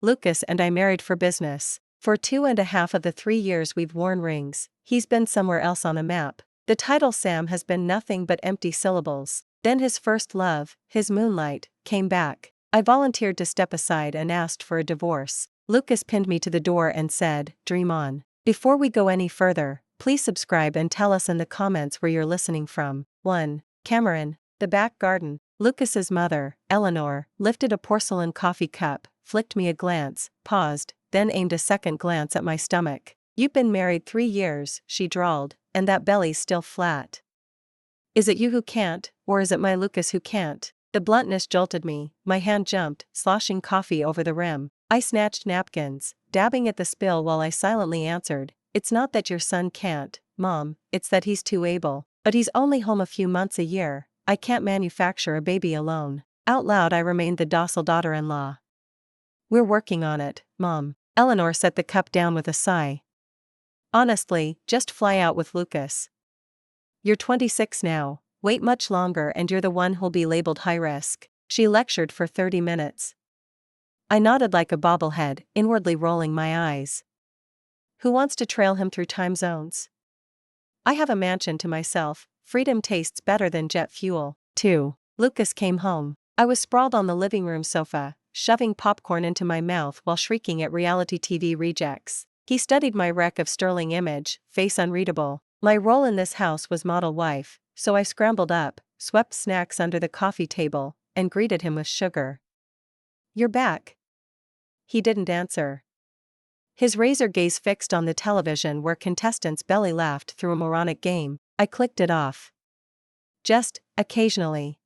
Lucas and I married for business. For 2.5 of the 3 years we've worn rings, he's been somewhere else on the map. The title Sam has been nothing but empty syllables. Then his first love, his moonlight, came back. I volunteered to step aside and asked for a divorce. Lucas pinned me to the door and said, "Dream on." Before we go any further, please subscribe and tell us in the comments where you're listening from. 1. Cameron. The back garden. Lucas's mother, Eleanor, lifted a porcelain coffee cup, flicked me a glance, paused, then aimed a second glance at my stomach. "You've been married 3 years, she drawled, and that belly's still flat. Is it you who can't, or is it my Lucas who can't?" The bluntness jolted me, my hand jumped, sloshing coffee over the rim. I snatched napkins, dabbing at the spill while I silently answered, "It's not that your son can't, Mom, it's that he's too able. But he's only home a few months a year. I can't manufacture a baby alone." Out loud I remained the docile daughter-in-law. "We're working on it, Mom." Eleanor set the cup down with a sigh. "Honestly, just fly out with Lucas. You're 26 now, wait much longer and you're the one who'll be labeled high risk." She lectured for 30 minutes. I nodded like a bobblehead, inwardly rolling my eyes. Who wants to trail him through time zones? I have a mansion to myself. Freedom tastes better than jet fuel. 2. Lucas came home. I was sprawled on the living room sofa, shoving popcorn into my mouth while shrieking at reality TV rejects. He studied my wreck of sterling image, face unreadable. My role in this house was model wife, so I scrambled up, swept snacks under the coffee table, and greeted him with sugar. "You're back." He didn't answer. His razor gaze fixed on the television where contestants belly laughed through a moronic game. I clicked it off. "Just, occasionally."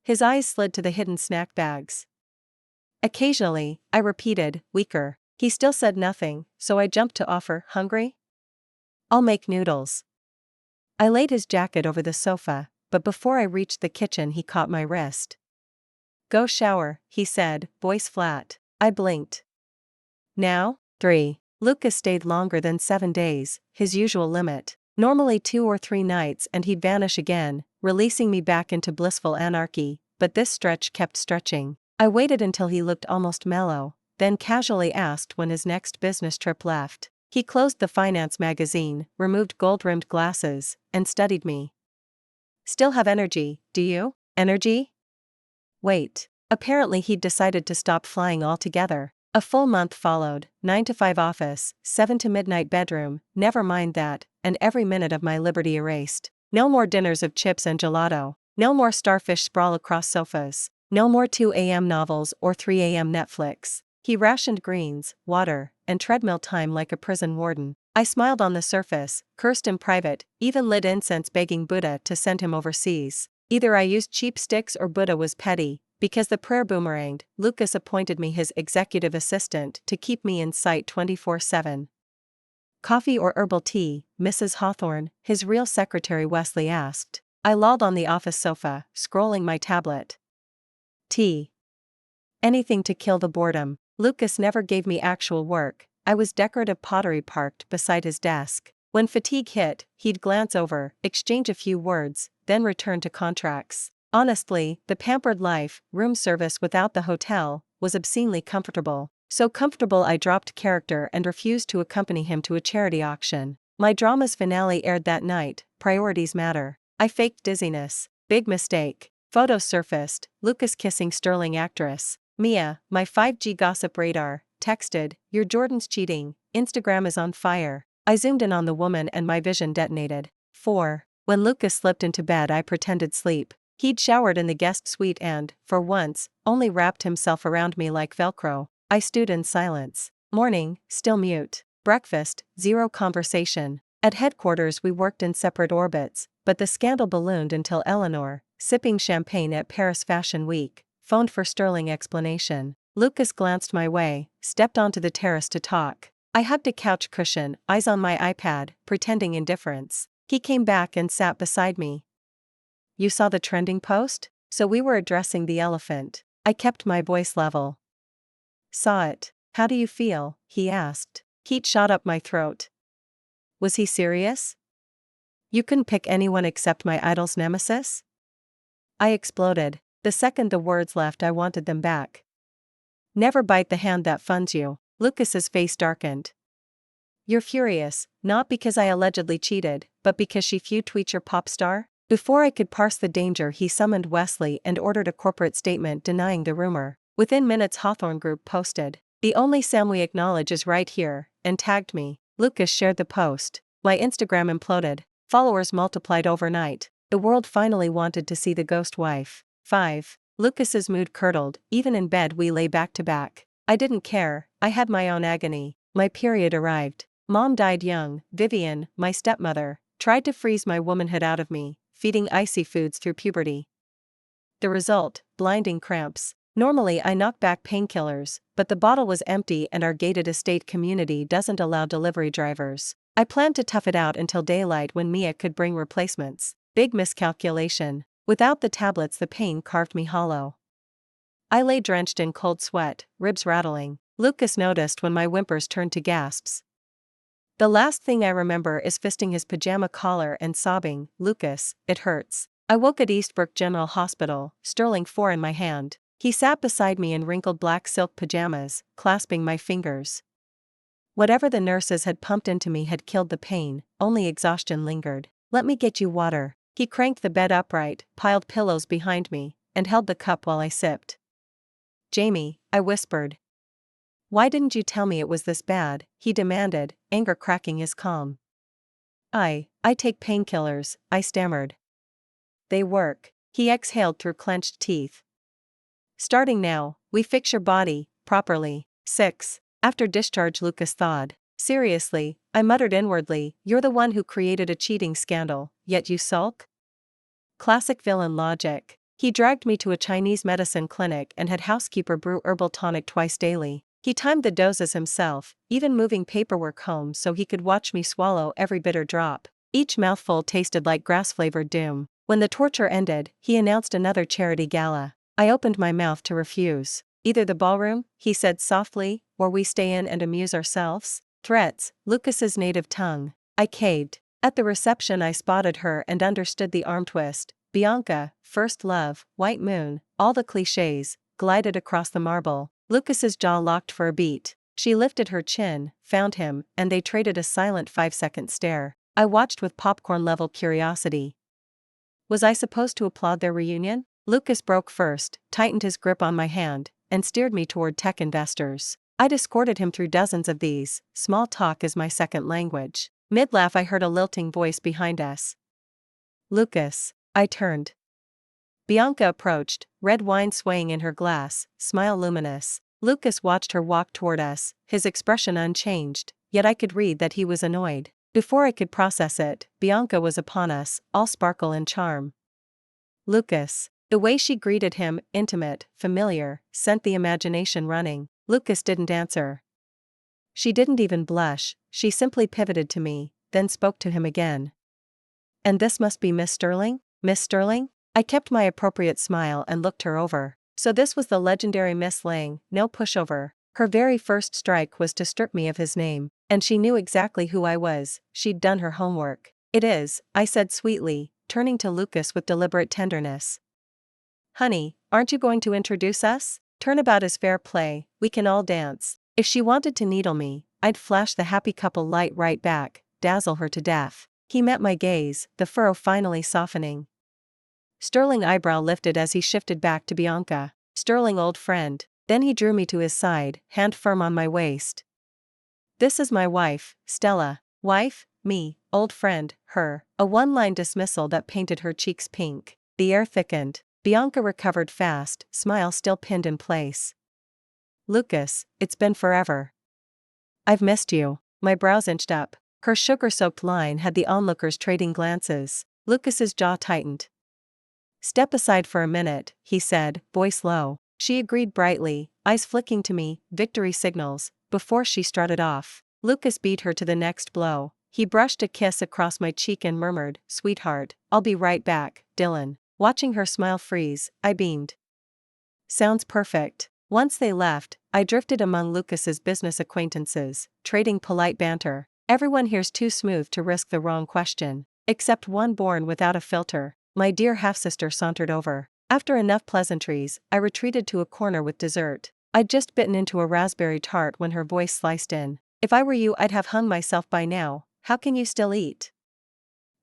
His eyes slid to the hidden snack bags. "Occasionally," I repeated, weaker. He still said nothing, so I jumped to offer, "Hungry? I'll make noodles." I laid his jacket over the sofa, but before I reached the kitchen he caught my wrist. "Go shower," he said, voice flat. I blinked. "Now?" 3. Lucas stayed longer than 7 days, his usual limit. Normally 2 or 3 nights and he'd vanish again, releasing me back into blissful anarchy, but this stretch kept stretching. I waited until he looked almost mellow, then casually asked when his next business trip left. He closed the finance magazine, removed gold-rimmed glasses, and studied me. "Still have energy, do you?" "Energy?" Wait. Apparently he'd decided to stop flying altogether. A full month followed, 9 to 5 office, 7 to midnight bedroom, never mind that, and every minute of my liberty erased. No more dinners of chips and gelato. No more starfish sprawl across sofas. No more 2 a.m. novels or 3 a.m. Netflix. He rationed greens, water, and treadmill time like a prison warden. I smiled on the surface, cursed in private, even lit incense begging Buddha to send him overseas. Either I used cheap sticks or Buddha was petty. Because the prayer boomeranged, Lucas appointed me his executive assistant to keep me in sight 24/7. "Coffee or herbal tea, Mrs. Hawthorne?" his real secretary Wesley asked. I lolled on the office sofa, scrolling my tablet. "Tea. Anything to kill the boredom." Lucas never gave me actual work. I was decorative pottery parked beside his desk. When fatigue hit, he'd glance over, exchange a few words, then return to contracts. Honestly, the pampered life, room service without the hotel, was obscenely comfortable. So comfortable I dropped character and refused to accompany him to a charity auction. My drama's finale aired that night. Priorities matter. I faked dizziness. Big mistake. Photos surfaced, Lucas kissing sterling actress. Mia, my 5G gossip radar, texted, "Your Jordan's cheating, Instagram is on fire." I zoomed in on the woman and my vision detonated. 4. When Lucas slipped into bed I pretended sleep. He'd showered in the guest suite and, for once, only wrapped himself around me like Velcro. I stewed in silence. Morning, still mute. Breakfast, zero conversation. At headquarters we worked in separate orbits, but the scandal ballooned until Eleanor, sipping champagne at Paris Fashion Week, phoned for sterling explanation. Lucas glanced my way, stepped onto the terrace to talk. I hugged a couch cushion, eyes on my iPad, pretending indifference. He came back and sat beside me. "You saw the trending post?" So we were addressing the elephant. I kept my voice level. "Saw it. How do you feel?" he asked. Heat shot up my throat. Was he serious? "You couldn't pick anyone except my idol's nemesis?" I exploded. The second the words left I wanted them back. Never bite the hand that funds you. Lucas's face darkened. You're furious, not because I allegedly cheated, but because she feud tweet your pop star? Before I could parse the danger, he summoned Wesley and ordered a corporate statement denying the rumor. Within minutes, Hawthorne Group posted, "The only Sam we acknowledge is right here," and tagged me. Lucas shared the post. My Instagram imploded. Followers multiplied overnight. The world finally wanted to see the ghost wife. 5. Lucas's mood curdled. Even in bed we lay back to back. I didn't care, I had my own agony. My period arrived. Mom died young. Vivian, my stepmother, tried to freeze my womanhood out of me, feeding icy foods through puberty. The result, blinding cramps. Normally I knock back painkillers, but the bottle was empty and our gated estate community doesn't allow delivery drivers. I planned to tough it out until daylight when Mia could bring replacements. Big miscalculation. Without the tablets, the pain carved me hollow. I lay drenched in cold sweat, ribs rattling. Lucas noticed when my whimpers turned to gasps. The last thing I remember is fisting his pajama collar and sobbing, "Lucas, it hurts." I woke at Eastbrook General Hospital, Sterling 4 in my hand. He sat beside me in wrinkled black silk pajamas, clasping my fingers. Whatever the nurses had pumped into me had killed the pain, only exhaustion lingered. "Let me get you water." He cranked the bed upright, piled pillows behind me, and held the cup while I sipped. "Jamie," I whispered. "Why didn't you tell me it was this bad?" he demanded, anger cracking his calm. I take painkillers," I stammered. "They work." He exhaled through clenched teeth. "Starting now, we fix your body, properly." 6. After discharge, Lucas thawed. "Seriously," I muttered inwardly, "you're the one who created a cheating scandal, yet you sulk?" Classic villain logic. He dragged me to a Chinese medicine clinic and had housekeeper brew herbal tonic twice daily. He timed the doses himself, even moving paperwork home so he could watch me swallow every bitter drop. Each mouthful tasted like grass-flavored doom. When the torture ended, he announced another charity gala. I opened my mouth to refuse. "Either the ballroom," he said softly, "or we stay in and amuse ourselves." Threats, Lucas's native tongue. I caved. At the reception I spotted her and understood the arm twist. Bianca, first love, white moon, all the clichés, glided across the marble. Lucas's jaw locked for a beat. She lifted her chin, found him, and they traded a silent 5-second stare. I watched with popcorn-level curiosity. Was I supposed to applaud their reunion? Lucas broke first, tightened his grip on my hand, and steered me toward tech investors. I'd escorted him through dozens of these. Small talk is my second language. Mid-laugh I heard a lilting voice behind us. "Lucas." I turned. Bianca approached, red wine swaying in her glass, smile luminous. Lucas watched her walk toward us, his expression unchanged, yet I could read that he was annoyed. Before I could process it, Bianca was upon us, all sparkle and charm. "Lucas." The way she greeted him, intimate, familiar, sent the imagination running. Lucas didn't answer. She didn't even blush, she simply pivoted to me, then spoke to him again. "And this must be Miss Sterling? Miss Sterling?" I kept my appropriate smile and looked her over. So this was the legendary Miss Lang, no pushover. Her very first strike was to strip me of his name, and she knew exactly who I was. She'd done her homework. "It is," I said sweetly, turning to Lucas with deliberate tenderness. "Honey, aren't you going to introduce us? Turnabout is fair play, we can all dance." If she wanted to needle me, I'd flash the happy couple light right back, dazzle her to death. He met my gaze, the furrow finally softening. Sterling eyebrow lifted as he shifted back to Bianca. "Sterling, old friend." Then he drew me to his side, hand firm on my waist. "This is my wife, Stella." Wife, me, old friend, her. A one-line dismissal that painted her cheeks pink. The air thickened. Bianca recovered fast, smile still pinned in place. "Lucas, it's been forever. I've missed you." My brows inched up. Her sugar-soaked line had the onlookers trading glances. Lucas's jaw tightened. "Step aside for a minute," he said, voice low. She agreed brightly, eyes flicking to me, victory signals, before she strutted off. Lucas beat her to the next blow. He brushed a kiss across my cheek and murmured, "Sweetheart, I'll be right back, Dylan." Watching her smile freeze, I beamed. "Sounds perfect." Once they left, I drifted among Lucas's business acquaintances, trading polite banter. Everyone here's too smooth to risk the wrong question. Except one born without a filter. My dear half-sister sauntered over. After enough pleasantries, I retreated to a corner with dessert. I'd just bitten into a raspberry tart when her voice sliced in. If I were you, I'd have hung myself by now. How can you still eat?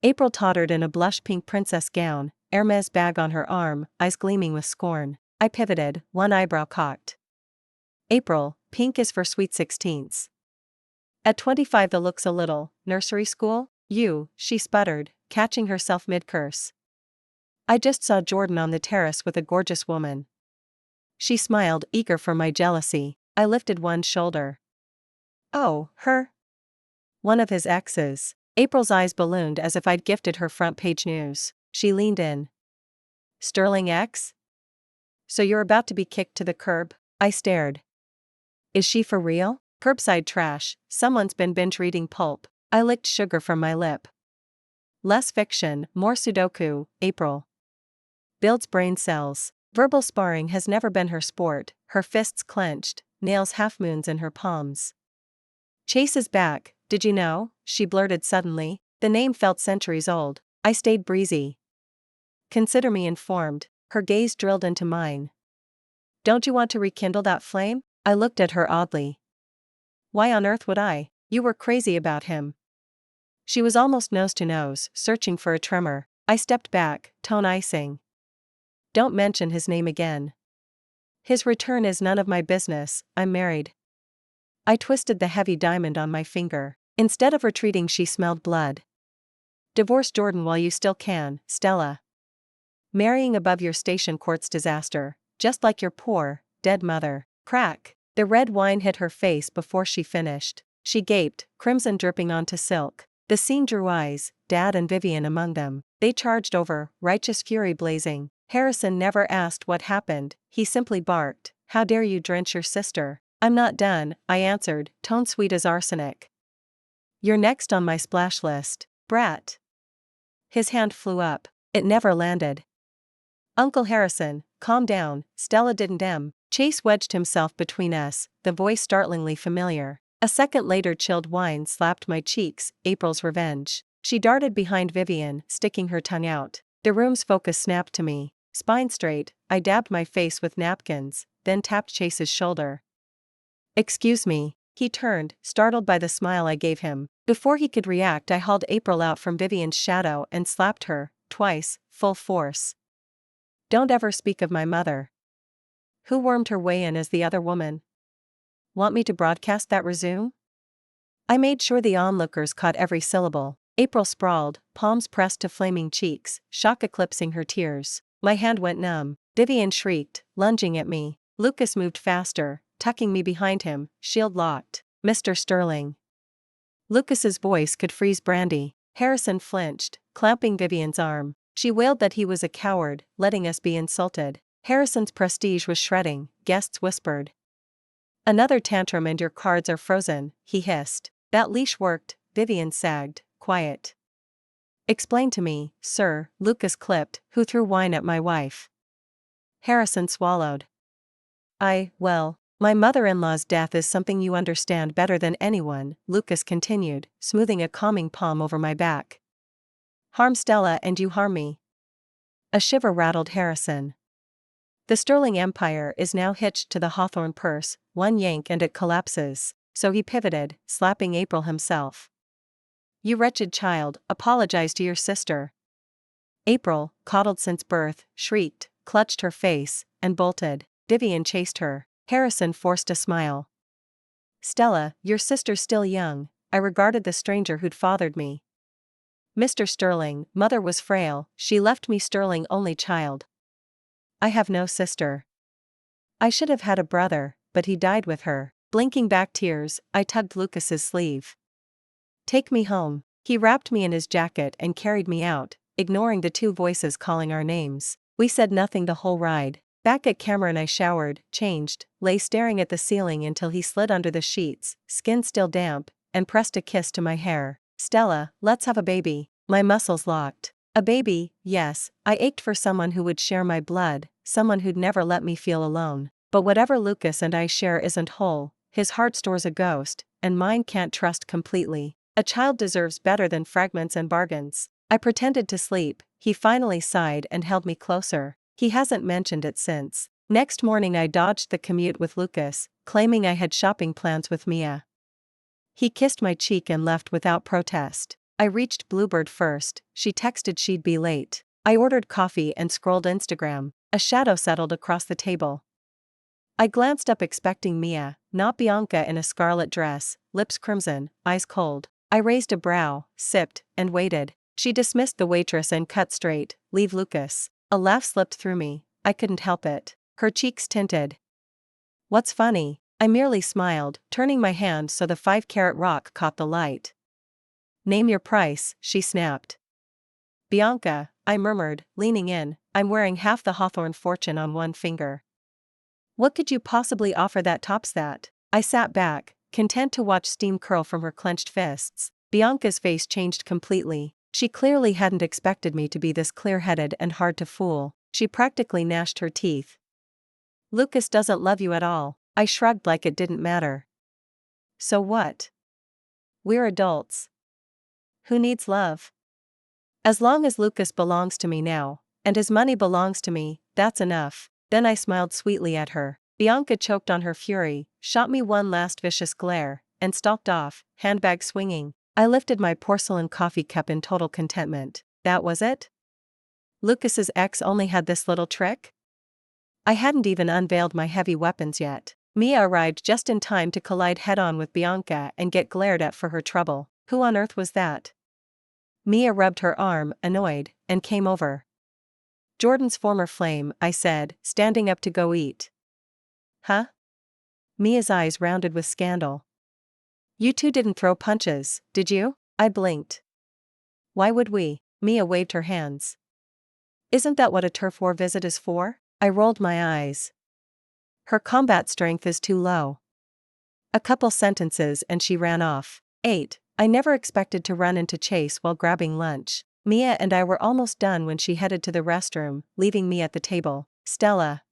April tottered in a blush pink princess gown, Hermes bag on her arm, eyes gleaming with scorn. I pivoted, one eyebrow cocked. April, pink is for sweet 16s. At 25 the looks a little, nursery school? You, she sputtered, catching herself mid-curse. I just saw Jordan on the terrace with a gorgeous woman. She smiled, eager for my jealousy. I lifted one shoulder. Oh, her? One of his exes. April's eyes ballooned as if I'd gifted her front page news. She leaned in. Sterling X? So you're about to be kicked to the curb? I stared. Is she for real? Curbside trash, someone's been binge reading pulp. I licked sugar from my lip. Less fiction, more Sudoku, April. Builds brain cells. Verbal sparring has never been her sport, her fists clenched, nails half-moons in her palms. Chase is back, did you know? She blurted suddenly. The name felt centuries old. I stayed breezy. Consider me informed. Her gaze drilled into mine. Don't you want to rekindle that flame? I looked at her oddly. Why on earth would I? You were crazy about him. She was almost nose to nose, searching for a tremor. I stepped back, tone icing. Don't mention his name again. His return is none of my business, I'm married. I twisted the heavy diamond on my finger. Instead of retreating, she smelled blood. Divorce Jordan while you still can, Stella. Marrying above your station courts disaster, just like your poor, dead mother. Crack. The red wine hit her face before she finished. She gaped, crimson dripping onto silk. The scene drew eyes, Dad and Vivian among them. They charged over, righteous fury blazing. Harrison never asked what happened, he simply barked, "How dare you drench your sister?" "I'm not done," I answered, tone sweet as arsenic. "You're next on my splash list, brat." His hand flew up. It never landed. "Uncle Harrison, calm down." Stella didn't. Chase wedged himself between us, the voice startlingly familiar. A second later chilled wine slapped my cheeks, April's revenge. She darted behind Vivian, sticking her tongue out. The room's focus snapped to me. Spine straight, I dabbed my face with napkins, then tapped Chase's shoulder. "Excuse me." He turned, startled by the smile I gave him. Before he could react, I hauled April out from Vivian's shadow and slapped her, twice, full force. "Don't ever speak of my mother." Who wormed her way in as the other woman? Want me to broadcast that resume? I made sure the onlookers caught every syllable. April sprawled, palms pressed to flaming cheeks, shock eclipsing her tears. My hand went numb. Vivian shrieked, lunging at me. Lucas moved faster, tucking me behind him, shield locked. "Mr. Sterling." Lucas's voice could freeze brandy. Harrison flinched, clamping Vivian's arm. She wailed that he was a coward, letting us be insulted. Harrison's prestige was shredding, guests whispered. "Another tantrum and your cards are frozen," he hissed. "That leash worked," Vivian sagged, quiet. "Explain to me, sir," Lucas clipped, "who threw wine at my wife." Harrison swallowed. Well, my mother-in-law's death is something you understand better than anyone," Lucas continued, smoothing a calming palm over my back. "Harm Stella and you harm me." A shiver rattled Harrison. "The Sterling Empire is now hitched to the Hawthorne purse, one yank and it collapses." So he pivoted, slapping April himself. "You wretched child, apologize to your sister." April, coddled since birth, shrieked, clutched her face, and bolted. Vivian chased her. Harrison forced a smile. "Stella, your sister's still young." I regarded the stranger who'd fathered me. "Mr. Sterling, mother was frail, she left me Sterling only child." "I have no sister." "I should have had a brother, but he died with her." Blinking back tears, I tugged Lucas's sleeve. "Take me home." He wrapped me in his jacket and carried me out, ignoring the two voices calling our names. We said nothing the whole ride. Back at Cameron I showered, changed, lay staring at the ceiling until he slid under the sheets, skin still damp, and pressed a kiss to my hair. "Stella, let's have a baby." My muscles locked. A baby, yes, I ached for someone who would share my blood, someone who'd never let me feel alone. But whatever Lucas and I share isn't whole, his heart stores a ghost, and mine can't trust completely. A child deserves better than fragments and bargains. I pretended to sleep. He finally sighed and held me closer. He hasn't mentioned it since. Next morning I dodged the commute with Lucas, claiming I had shopping plans with Mia. He kissed my cheek and left without protest. I reached Bluebird first, she texted she'd be late. I ordered coffee and scrolled Instagram. A shadow settled across the table. I glanced up expecting Mia, not Bianca in a scarlet dress, lips crimson, eyes cold. I raised a brow, sipped, and waited. She dismissed the waitress and cut straight, "Leave Lucas." A laugh slipped through me, I couldn't help it. Her cheeks tinted. "What's funny?" I merely smiled, turning my hand so the 5-carat rock caught the light. "Name your price," she snapped. "Bianca," I murmured, leaning in, "I'm wearing half the Hawthorne fortune on one finger." "What could you possibly offer that tops that?" I sat back, content to watch steam curl from her clenched fists. Bianca's face changed completely. She clearly hadn't expected me to be this clear-headed and hard to fool. She practically gnashed her teeth. "Lucas doesn't love you at all." I shrugged like it didn't matter. "So what? We're adults. Who needs love? As long as Lucas belongs to me now, and his money belongs to me, that's enough." Then I smiled sweetly at her. Bianca choked on her fury, shot me one last vicious glare, and stalked off, handbag swinging. I lifted my porcelain coffee cup in total contentment. That was it? Lucas's ex only had this little trick? I hadn't even unveiled my heavy weapons yet. Mia arrived just in time to collide head-on with Bianca and get glared at for her trouble. Who on earth was that? Mia rubbed her arm, annoyed, and came over. "Jordan's former flame," I said, standing up to go eat. "Huh?" Mia's eyes rounded with scandal. "You two didn't throw punches, did you?" I blinked. "Why would we?" Mia waved her hands. "Isn't that what a turf war visit is for?" I rolled my eyes. "Her combat strength is too low." A couple sentences and she ran off. 8. I never expected to run into Chase while grabbing lunch. Mia and I were almost done when she headed to the restroom, leaving me at the table. "Stella."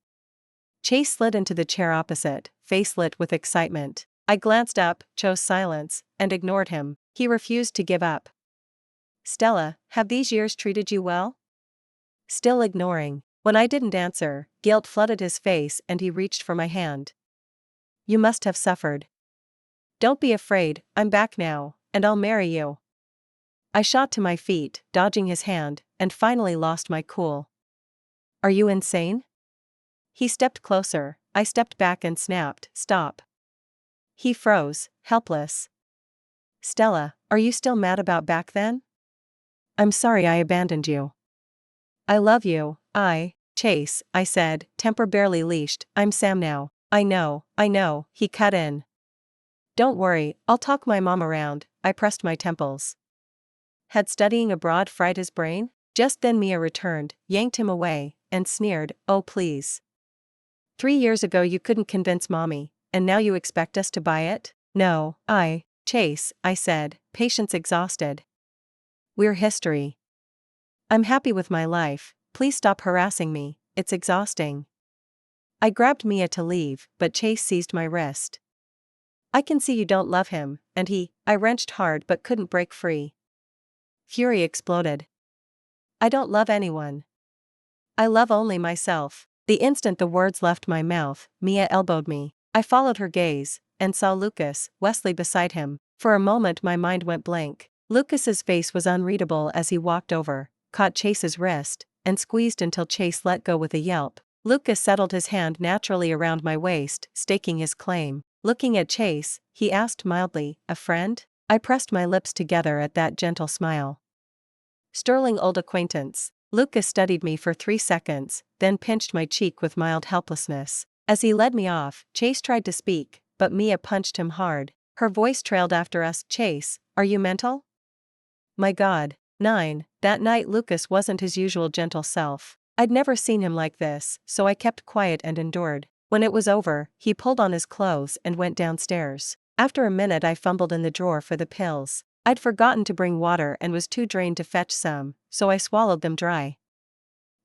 Chase slid into the chair opposite, face lit with excitement. I glanced up, chose silence, and ignored him. He refused to give up. "Stella, have these years treated you well?" Still ignoring. When I didn't answer, guilt flooded his face and he reached for my hand. "You must have suffered. Don't be afraid, I'm back now, and I'll marry you." I shot to my feet, dodging his hand, and finally lost my cool. "Are you insane?" He stepped closer, I stepped back and snapped, "Stop." He froze, helpless. "Stella, are you still mad about back then?" "I'm sorry I abandoned you." "I love you, Chase," I said, temper barely leashed. "I'm Sam now." I know, he cut in. "Don't worry, I'll talk my mom around." I pressed my temples. Had studying abroad fried his brain? Just then Mia returned, yanked him away, and sneered, "Oh please. 3 years ago you couldn't convince mommy, and now you expect us to buy it?" "No, Chase," I said, patience exhausted. "We're history. I'm happy with my life, please stop harassing me, it's exhausting." I grabbed Mia to leave, but Chase seized my wrist. "I can see you don't love him," and I wrenched hard but couldn't break free. Fury exploded. "I don't love anyone. I love only myself." The instant the words left my mouth, Mia elbowed me. I followed her gaze, and saw Lucas, Wesley beside him. For a moment my mind went blank. Lucas's face was unreadable as he walked over, caught Chase's wrist, and squeezed until Chase let go with a yelp. Lucas settled his hand naturally around my waist, staking his claim. Looking at Chase, he asked mildly, "A friend?" I pressed my lips together at that gentle smile. "Sterling old acquaintance." Lucas studied me for 3 seconds, then pinched my cheek with mild helplessness. As he led me off, Chase tried to speak, but Mia punched him hard. Her voice trailed after us, "Chase, are you mental?" My God. 9. That night Lucas wasn't his usual gentle self. I'd never seen him like this, so I kept quiet and endured. When it was over, he pulled on his clothes and went downstairs. After a minute I fumbled in the drawer for the pills. I'd forgotten to bring water and was too drained to fetch some, so I swallowed them dry.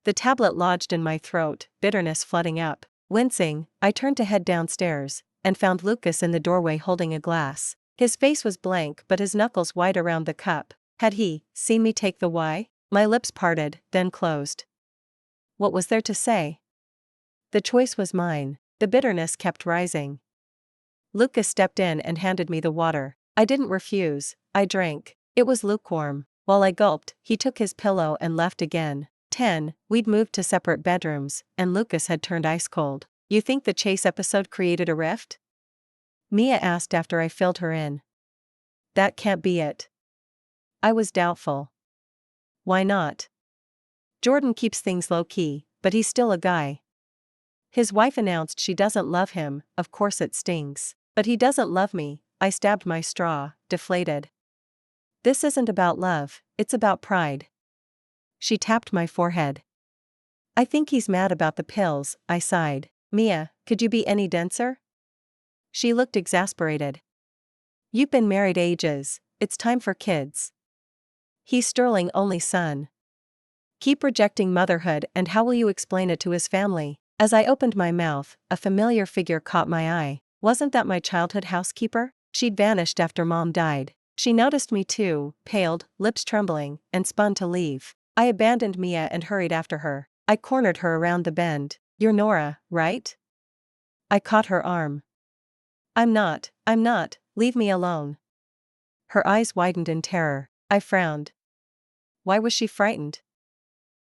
The tablet lodged in my throat, bitterness flooding up. Wincing, I turned to head downstairs, and found Lucas in the doorway holding a glass. His face was blank but his knuckles wide around the cup. Had he seen me take the wine? My lips parted, then closed. What was there to say? The choice was mine. The bitterness kept rising. Lucas stepped in and handed me the water. I didn't refuse, I drank. It was lukewarm. While I gulped, he took his pillow and left again. 10. We'd moved to separate bedrooms, and Lucas had turned ice cold. You think the Chase episode created a rift? Mia asked after I filled her in. That can't be it. I was doubtful. Why not? Jordan keeps things low-key, but he's still a guy. His wife announced she doesn't love him, of course it stings. But he doesn't love me. I stabbed my straw, deflated. This isn't about love, it's about pride. She tapped my forehead. I think he's mad about the pills, I sighed. Mia, could you be any denser? She looked exasperated. You've been married ages, it's time for kids. He's Sterling's only son. Keep rejecting motherhood, and how will you explain it to his family? As I opened my mouth, a familiar figure caught my eye. Wasn't that my childhood housekeeper? She'd vanished after Mom died. She noticed me too, paled, lips trembling, and spun to leave. I abandoned Mia and hurried after her. I cornered her around the bend. You're Nora, right? I caught her arm. I'm not, leave me alone. Her eyes widened in terror. I frowned. Why was she frightened?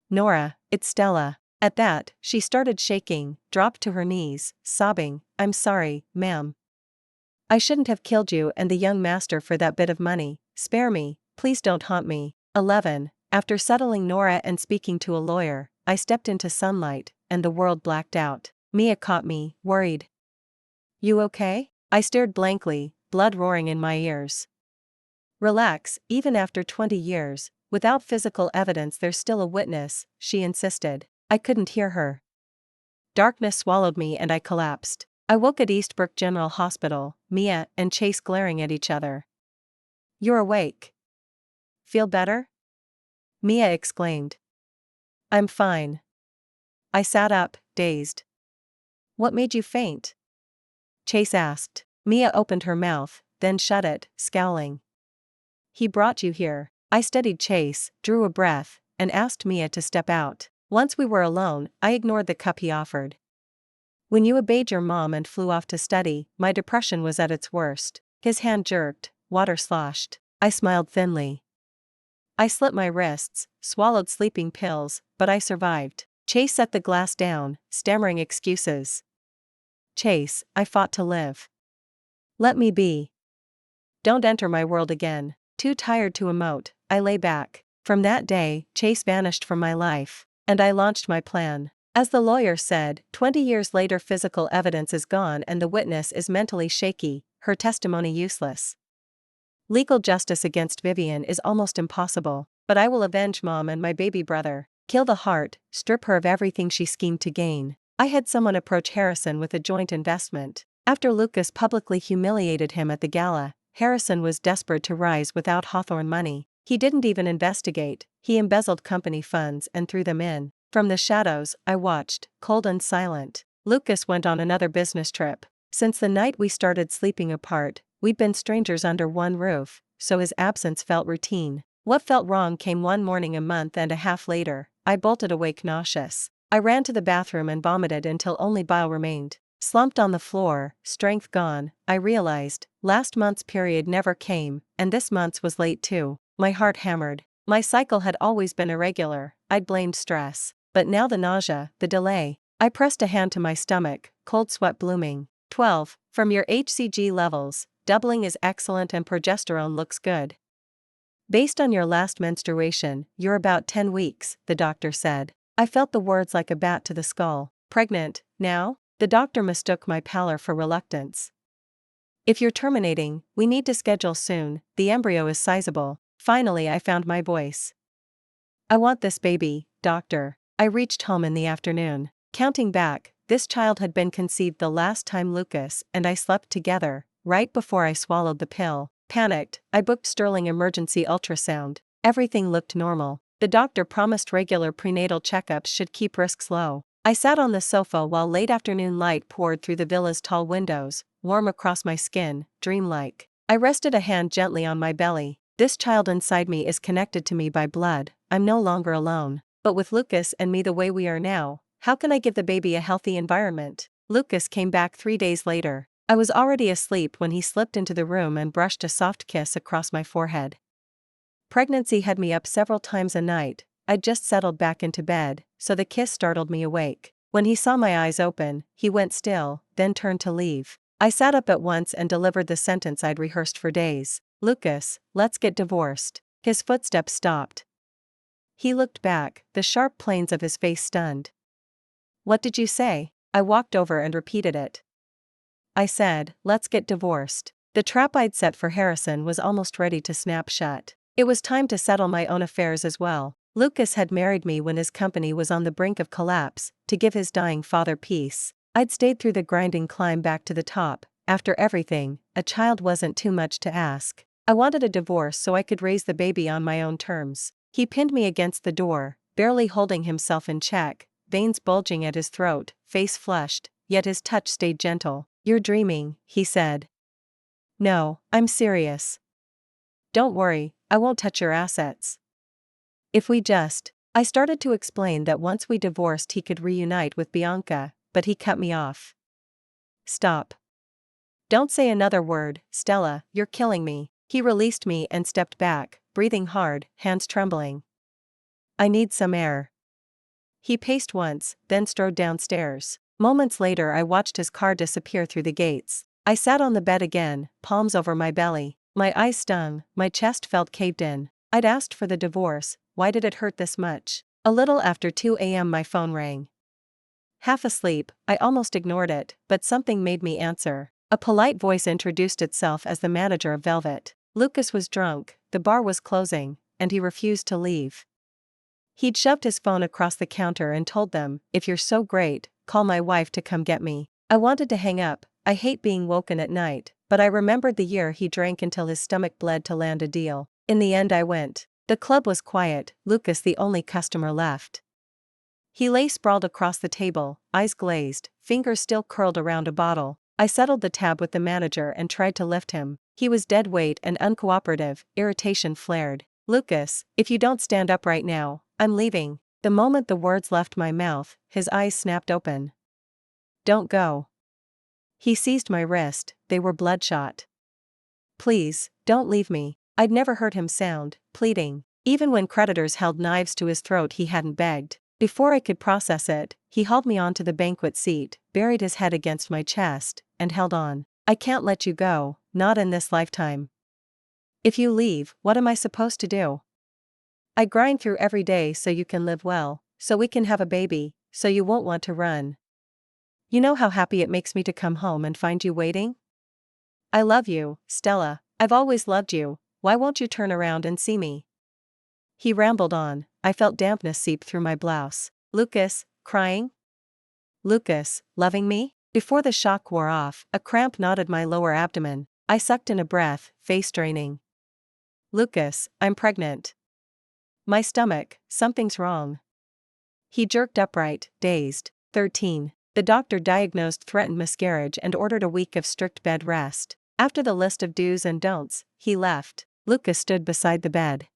Nora, it's Stella. At that, she started shaking, dropped to her knees, sobbing, I'm sorry, ma'am. I shouldn't have killed you and the young master for that bit of money. Spare me, please don't haunt me. 11. After settling Nora and speaking to a lawyer, I stepped into sunlight, and the world blacked out. Mia caught me, worried. You okay? I stared blankly, blood roaring in my ears. Relax, even after 20 years, without physical evidence there's still a witness, she insisted. I couldn't hear her. Darkness swallowed me and I collapsed. I woke at Eastbrook General Hospital, Mia and Chase glaring at each other. You're awake. Feel better? Mia exclaimed. I'm fine. I sat up, dazed. What made you faint? Chase asked. Mia opened her mouth, then shut it, scowling. He brought you here. I studied Chase, drew a breath, and asked Mia to step out. Once we were alone, I ignored the cup he offered. When you obeyed your mom and flew off to study, my depression was at its worst. His hand jerked, water sloshed. I smiled thinly. I slit my wrists, swallowed sleeping pills, but I survived. Chase set the glass down, stammering excuses. Chase, I fought to live. Let me be. Don't enter my world again. Too tired to emote, I lay back. From that day, Chase vanished from my life, and I launched my plan. As the lawyer said, 20 years later physical evidence is gone and the witness is mentally shaky, her testimony useless. Legal justice against Vivian is almost impossible, but I will avenge Mom and my baby brother. Kill the heart, strip her of everything she schemed to gain. I had someone approach Harrison with a joint investment. After Lucas publicly humiliated him at the gala, Harrison was desperate to rise without Hawthorne money. He didn't even investigate, he embezzled company funds and threw them in. From the shadows, I watched, cold and silent. Lucas went on another business trip. Since the night we started sleeping apart, we'd been strangers under one roof, so his absence felt routine. What felt wrong came one morning a month and a half later. I bolted awake nauseous. I ran to the bathroom and vomited until only bile remained. Slumped on the floor, strength gone, I realized, last month's period never came, and this month's was late too. My heart hammered. My cycle had always been irregular, I'd blamed stress. But now the nausea, the delay. I pressed a hand to my stomach, cold sweat blooming. 12. From your HCG levels, doubling is excellent and progesterone looks good. Based on your last menstruation, you're about 10 weeks, the doctor said. I felt the words like a bat to the skull. Pregnant, now? The doctor mistook my pallor for reluctance. If you're terminating, we need to schedule soon, the embryo is sizable. Finally I found my voice. I want this baby, doctor. I reached home in the afternoon. Counting back, this child had been conceived the last time Lucas and I slept together, right before I swallowed the pill. Panicked, I booked Sterling emergency ultrasound. Everything looked normal. The doctor promised regular prenatal checkups should keep risks low. I sat on the sofa while late afternoon light poured through the villa's tall windows, warm across my skin, dreamlike. I rested a hand gently on my belly. This child inside me is connected to me by blood, I'm no longer alone. But with Lucas and me the way we are now, How can I give the baby a healthy environment? Lucas came back 3 days later. I was already asleep when he slipped into the room and brushed a soft kiss across my forehead. Pregnancy had me up several times a night. I'd just settled back into bed, so the kiss startled me awake. When he saw my eyes open, he went still, then turned to leave. I sat up at once and delivered the sentence I'd rehearsed for days. Lucas, let's get divorced. His footsteps stopped. He looked back, the sharp planes of his face stunned. What did you say? I walked over and repeated it. I said, let's get divorced. The trap I'd set for Harrison was almost ready to snap shut. It was time to settle my own affairs as well. Lucas had married me when his company was on the brink of collapse, to give his dying father peace. I'd stayed through the grinding climb back to the top. After everything, a child wasn't too much to ask. I wanted a divorce so I could raise the baby on my own terms. He pinned me against the door, barely holding himself in check, veins bulging at his throat, face flushed, yet his touch stayed gentle. You're dreaming, he said. No, I'm serious. Don't worry, I won't touch your assets. If we just. I started to explain that once we divorced he could reunite with Bianca, but he cut me off. Stop. Don't say another word, Stella, you're killing me. He released me and stepped back, breathing hard, hands trembling. I need some air. He paced once, then strode downstairs. Moments later I watched his car disappear through the gates. I sat on the bed again, palms over my belly. My eyes stung, my chest felt caved in. I'd asked for the divorce, why did it hurt this much? A little after 2 a.m. my phone rang. Half asleep, I almost ignored it, but something made me answer. A polite voice introduced itself as the manager of Velvet. Lucas was drunk, the bar was closing, and he refused to leave. He'd shoved his phone across the counter and told them, if you're so great, call my wife to come get me. I wanted to hang up. I hate being woken at night, but I remembered the year he drank until his stomach bled to land a deal. In the end I went. The club was quiet, Lucas the only customer left. He lay sprawled across the table, eyes glazed, fingers still curled around a bottle. I settled the tab with the manager and tried to lift him. He was dead weight and uncooperative, irritation flared. Lucas, if you don't stand up right now, I'm leaving. The moment the words left my mouth, his eyes snapped open. Don't go. He seized my wrist, they were bloodshot. Please, don't leave me. I'd never heard him sound pleading. Even when creditors held knives to his throat he hadn't begged. Before I could process it, he hauled me onto the banquet seat, buried his head against my chest, and held on. I can't let you go, not in this lifetime. If you leave, what am I supposed to do? I grind through every day so you can live well, so we can have a baby, so you won't want to run. You know how happy it makes me to come home and find you waiting? I love you, Stella, I've always loved you, why won't you turn around and see me? He rambled on, I felt dampness seep through my blouse. Lucas, crying? Lucas, loving me? Before the shock wore off, a cramp knotted my lower abdomen. I sucked in a breath, face draining. Lucas, I'm pregnant. My stomach, something's wrong. He jerked upright, dazed. 13. The doctor diagnosed threatened miscarriage and ordered a week of strict bed rest. After the list of do's and don'ts, he left. Lucas stood beside the bed.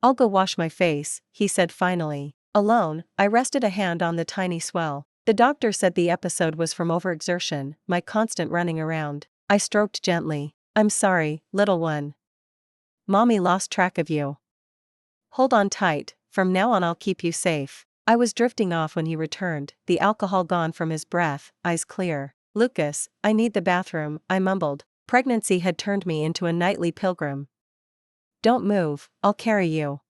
I'll go wash my face, he said finally. Alone, I rested a hand on the tiny swell. The doctor said the episode was from overexertion, my constant running around. I stroked gently. I'm sorry, little one. Mommy lost track of you. Hold on tight, from now on I'll keep you safe. I was drifting off when he returned, the alcohol gone from his breath, eyes clear. Lucas, I need the bathroom, I mumbled. Pregnancy had turned me into a nightly pilgrim. Don't move, I'll carry you.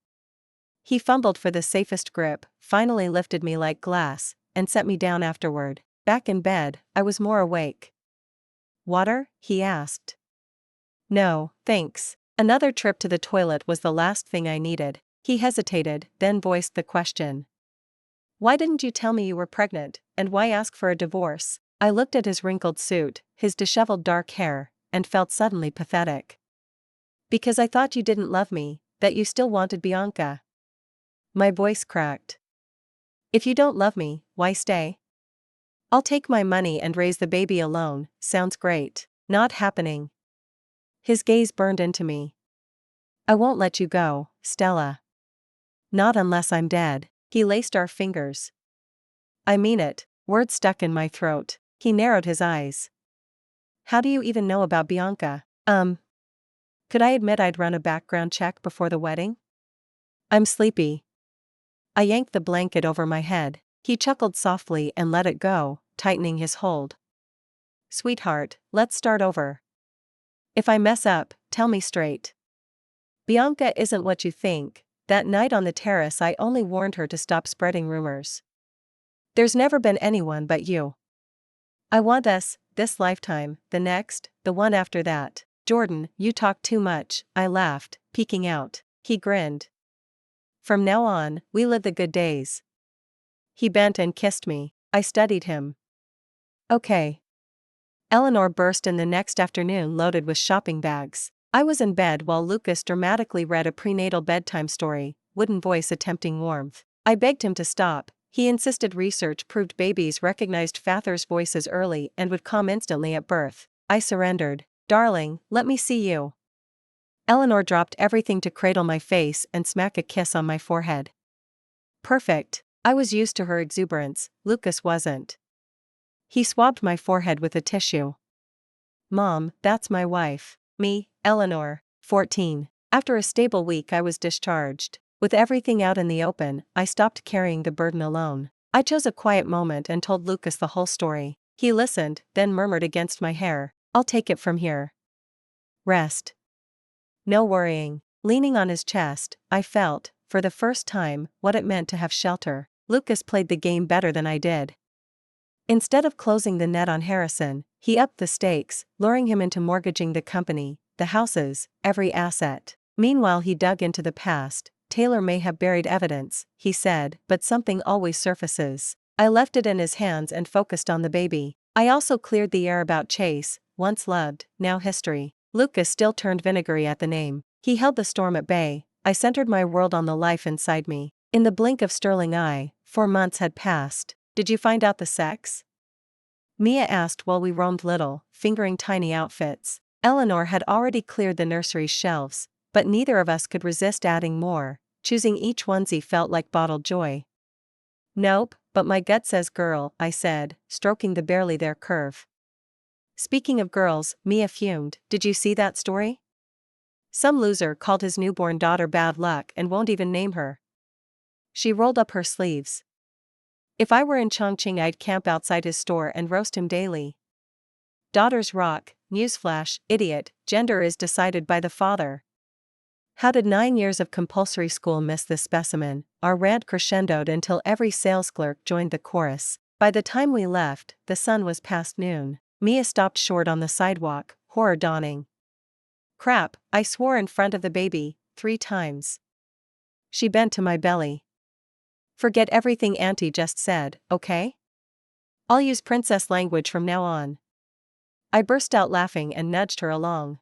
He fumbled for the safest grip, finally lifted me like glass, and set me down afterward. Back in bed, I was more awake. Water? He asked. No, thanks. Another trip to the toilet was the last thing I needed. He hesitated, then voiced the question. Why didn't you tell me you were pregnant, and why ask for a divorce? I looked at his wrinkled suit, his disheveled dark hair, and felt suddenly pathetic. Because I thought you didn't love me, that you still wanted Bianca. My voice cracked. If you don't love me, why stay? I'll take my money and raise the baby alone, sounds great. Not happening. His gaze burned into me. I won't let you go, Stella. Not unless I'm dead. He laced our fingers. I mean it, words stuck in my throat. He narrowed his eyes. How do you even know about Bianca? Could I admit I'd run a background check before the wedding? I'm sleepy. I yanked the blanket over my head. He chuckled softly and let it go, tightening his hold. Sweetheart, let's start over. If I mess up, tell me straight. Bianca isn't what you think. That night on the terrace I only warned her to stop spreading rumors. There's never been anyone but you. I want us, this lifetime, the next, the one after that. Jordan, you talk too much, I laughed, peeking out. He grinned. From now on, we live the good days. He bent and kissed me. I studied him. Okay. Eleanor burst in the next afternoon loaded with shopping bags. I was in bed while Lucas dramatically read a prenatal bedtime story, wooden voice attempting warmth. I begged him to stop. He insisted research proved babies recognized father's voices early and would come instantly at birth. I surrendered. Darling, let me see you. Eleanor dropped everything to cradle my face and smack a kiss on my forehead. Perfect. I was used to her exuberance, Lucas wasn't. He swabbed my forehead with a tissue. Mom, that's my wife. Me, Eleanor, 14. After a stable week I was discharged. With everything out in the open, I stopped carrying the burden alone. I chose a quiet moment and told Lucas the whole story. He listened, then murmured against my hair, I'll take it from here. Rest. No worrying. Leaning on his chest, I felt, for the first time, what it meant to have shelter. Lucas played the game better than I did. Instead of closing the net on Harrison, he upped the stakes, luring him into mortgaging the company, the houses, every asset. Meanwhile he dug into the past. Taylor may have buried evidence, he said, but something always surfaces. I left it in his hands and focused on the baby. I also cleared the air about Chase, once loved, now history. Lucas still turned vinegary at the name. He held the storm at bay. I centered my world on the life inside me. In the blink of sterling eye, 4 months had passed. Did you find out the sex? Mia asked while we roamed little, fingering tiny outfits. Eleanor had already cleared the nursery's shelves, but neither of us could resist adding more. Choosing each onesie felt like bottled joy. Nope, but my gut says girl, I said, stroking the barely there curve. Speaking of girls, Mia fumed. Did you see that story? Some loser called his newborn daughter bad luck and won't even name her. She rolled up her sleeves. If I were in Chongqing I'd camp outside his store and roast him daily. Daughters rock, newsflash, idiot, gender is decided by the father. How did 9 years of compulsory school miss this specimen? Our rant crescendoed until every sales clerk joined the chorus. By the time we left, the sun was past noon. Mia stopped short on the sidewalk, horror dawning. Crap, I swore in front of the baby, 3 times. She bent to my belly. Forget everything Auntie just said, okay? I'll use princess language from now on. I burst out laughing and nudged her along.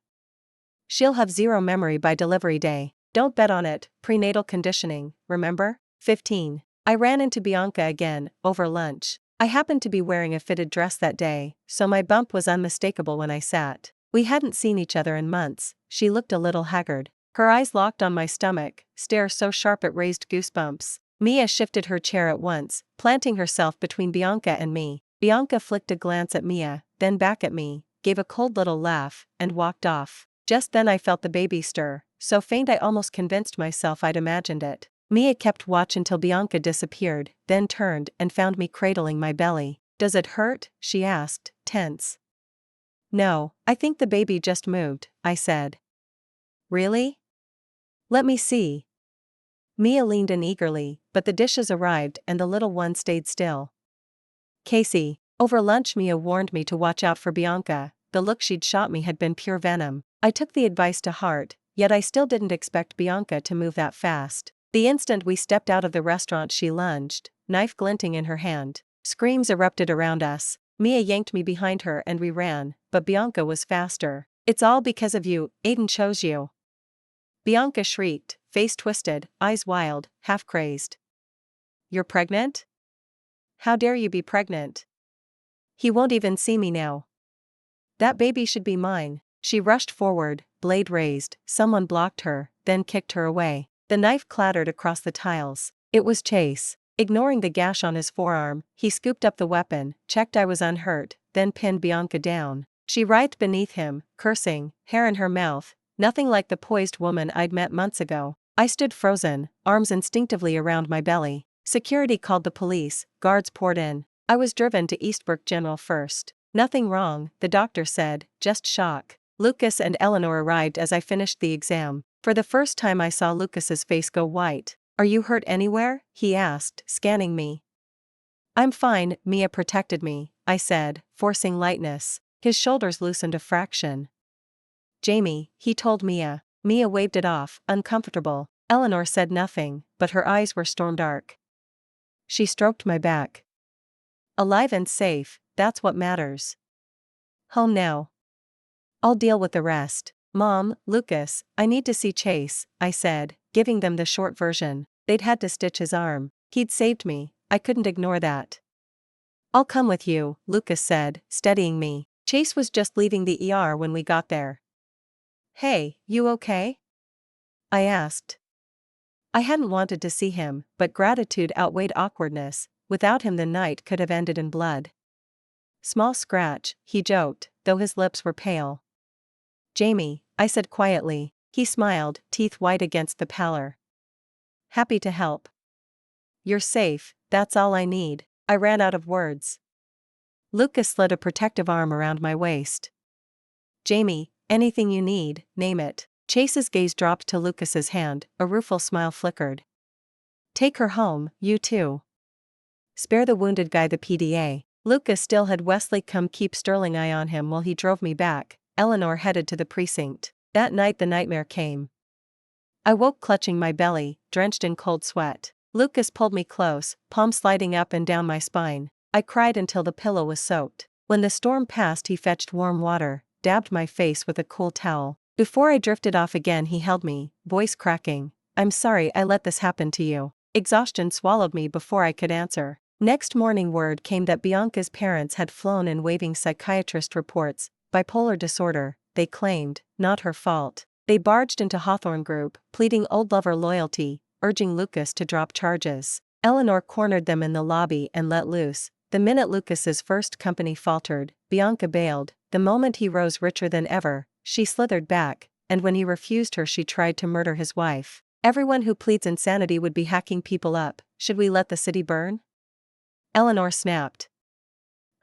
She'll have zero memory by delivery day. Don't bet on it, prenatal conditioning, remember? 15. I ran into Bianca again, over lunch. I happened to be wearing a fitted dress that day, so my bump was unmistakable when I sat. We hadn't seen each other in months. She looked a little haggard. Her eyes locked on my stomach, stare so sharp it raised goosebumps. Mia shifted her chair at once, planting herself between Bianca and me. Bianca flicked a glance at Mia, then back at me, gave a cold little laugh, and walked off. Just then I felt the baby stir, so faint I almost convinced myself I'd imagined it. Mia kept watch until Bianca disappeared, then turned and found me cradling my belly. Does it hurt? She asked, tense. No, I think the baby just moved, I said. Really? Let me see. Mia leaned in eagerly, but the dishes arrived and the little one stayed still. Casey, over lunch Mia warned me to watch out for Bianca. The look she'd shot me had been pure venom. I took the advice to heart, yet I still didn't expect Bianca to move that fast. The instant we stepped out of the restaurant she lunged, knife glinting in her hand. Screams erupted around us. Mia yanked me behind her and we ran, but Bianca was faster. It's all because of you, Aiden chose you. Bianca shrieked, face twisted, eyes wild, half crazed. You're pregnant? How dare you be pregnant? He won't even see me now. That baby should be mine. She rushed forward, blade raised. Someone blocked her, then kicked her away. The knife clattered across the tiles. It was Chase. Ignoring the gash on his forearm, he scooped up the weapon, checked I was unhurt, then pinned Bianca down. She writhed beneath him, cursing, hair in her mouth, nothing like the poised woman I'd met months ago. I stood frozen, arms instinctively around my belly. Security called the police, guards poured in. I was driven to Eastbrook General first. Nothing wrong, the doctor said, just shock. Lucas and Eleanor arrived as I finished the exam. For the first time I saw Lucas's face go white. Are you hurt anywhere? He asked, scanning me. I'm fine, Mia protected me, I said, forcing lightness. His shoulders loosened a fraction. Jamie, he told Mia. Mia waved it off, uncomfortable. Eleanor said nothing, but her eyes were storm dark. She stroked my back. Alive and safe, that's what matters. Home now. I'll deal with the rest. Mom, Lucas, I need to see Chase, I said, giving them the short version. They'd had to stitch his arm. He'd saved me, I couldn't ignore that. I'll come with you, Lucas said, steadying me. Chase was just leaving the ER when we got there. Hey, you okay? I asked. I hadn't wanted to see him, but gratitude outweighed awkwardness. Without him the night could have ended in blood. Small scratch, he joked, though his lips were pale. Jamie, I said quietly. He smiled, teeth white against the pallor. Happy to help. You're safe, that's all I need. I ran out of words. Lucas slid a protective arm around my waist. Jamie, anything you need, name it. Chase's gaze dropped to Lucas's hand, a rueful smile flickered. Take her home, you too. Spare the wounded guy the PDA. Lucas still had Wesley come keep Sterling eye on him while he drove me back. Eleanor headed to the precinct. That night the nightmare came. I woke clutching my belly, drenched in cold sweat. Lucas pulled me close, palm sliding up and down my spine. I cried until the pillow was soaked. When the storm passed he fetched warm water, dabbed my face with a cool towel. Before I drifted off again he held me, voice cracking. I'm sorry I let this happen to you. Exhaustion swallowed me before I could answer. Next morning word came that Bianca's parents had flown in waving psychiatrist reports. Bipolar disorder, they claimed, not her fault. They barged into Hawthorne Group, pleading old lover loyalty, urging Lucas to drop charges. Eleanor cornered them in the lobby and let loose. The minute Lucas's first company faltered, Bianca bailed. The moment he rose richer than ever, she slithered back, and when he refused her she tried to murder his wife. Everyone who pleads insanity would be hacking people up. Should we let the city burn? Eleanor snapped.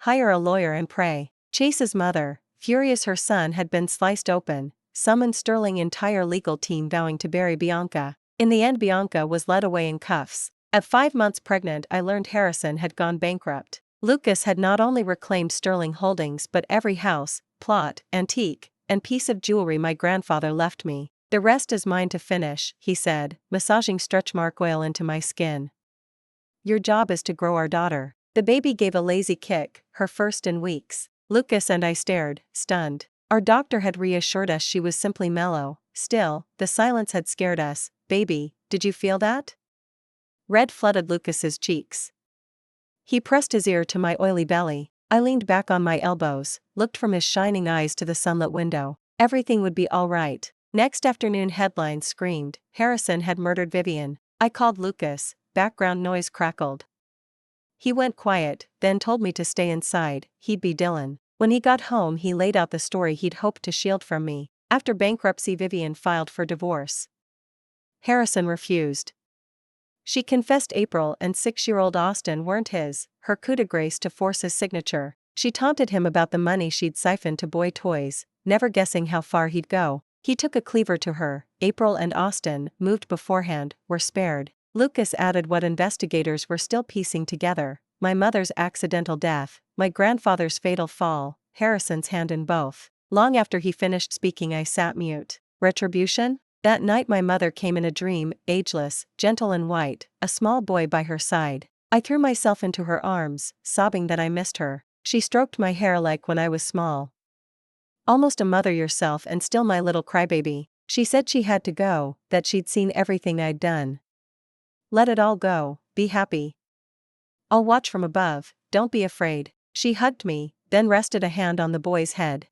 Hire a lawyer and pray. Chase's mother, furious her son had been sliced open, summoned Sterling's entire legal team vowing to bury Bianca. In the end Bianca was led away in cuffs. At 5 months pregnant I learned Harrison had gone bankrupt. Lucas had not only reclaimed Sterling Holdings but every house, plot, antique, and piece of jewelry my grandfather left me. The rest is mine to finish, he said, massaging stretch mark oil into my skin. Your job is to grow our daughter. The baby gave a lazy kick, her first in weeks. Lucas and I stared, stunned. Our doctor had reassured us she was simply mellow. Still, the silence had scared us. Baby, did you feel that? Red flooded Lucas's cheeks. He pressed his ear to my oily belly. I leaned back on my elbows, looked from his shining eyes to the sunlit window. Everything would be all right. Next afternoon headlines screamed, Harrison had murdered Vivian. I called Lucas, background noise crackled. He went quiet, then told me to stay inside, he'd be Dylan. When he got home he laid out the story he'd hoped to shield from me. After bankruptcy Vivian filed for divorce. Harrison refused. She confessed April and 6-year-old Austin weren't his, her coup de grace to force his signature. She taunted him about the money she'd siphoned to boy toys, never guessing how far he'd go. He took a cleaver to her. April and Austin, moved beforehand, were spared. Lucas added what investigators were still piecing together: my mother's accidental death, my grandfather's fatal fall, Harrison's hand in both. Long after he finished speaking I sat mute. Retribution? That night my mother came in a dream, ageless, gentle and white, a small boy by her side. I threw myself into her arms, sobbing that I missed her. She stroked my hair like when I was small. Almost a mother yourself and still my little crybaby. She said she had to go, that she'd seen everything I'd done. Let it all go, be happy. I'll watch from above, don't be afraid. She hugged me, then rested a hand on the boy's head.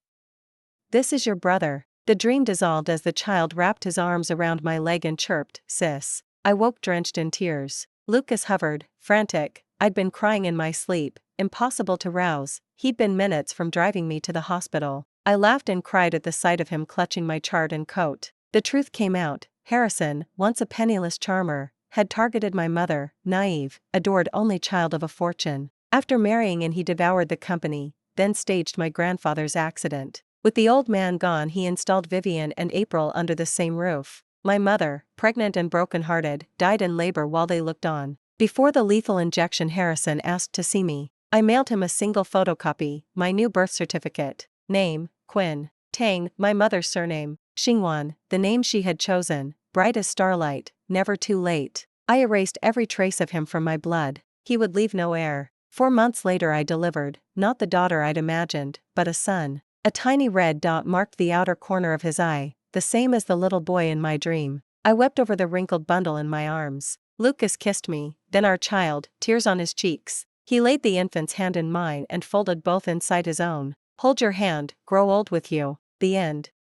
This is your brother. The dream dissolved as the child wrapped his arms around my leg and chirped, sis. I woke drenched in tears. Lucas hovered, frantic. I'd been crying in my sleep, impossible to rouse. He'd been minutes from driving me to the hospital. I laughed and cried at the sight of him clutching my chart and coat. The truth came out. Harrison, once a penniless charmer, had targeted my mother, naive, adored only child of a fortune. After marrying he devoured the company, then staged my grandfather's accident. With the old man gone, he installed Vivian and April under the same roof. My mother, pregnant and broken-hearted, died in labor while they looked on. Before the lethal injection, Harrison asked to see me. I mailed him a single photocopy, my new birth certificate. Name, Quinn. Tang, my mother's surname. Xingwan, the name she had chosen, bright as starlight, never too late. I erased every trace of him from my blood. He would leave no heir. 4 months later I delivered, not the daughter I'd imagined, but a son. A tiny red dot marked the outer corner of his eye, the same as the little boy in my dream. I wept over the wrinkled bundle in my arms. Lucas kissed me, then our child, tears on his cheeks. He laid the infant's hand in mine and folded both inside his own. Hold your hand, grow old with you. The end.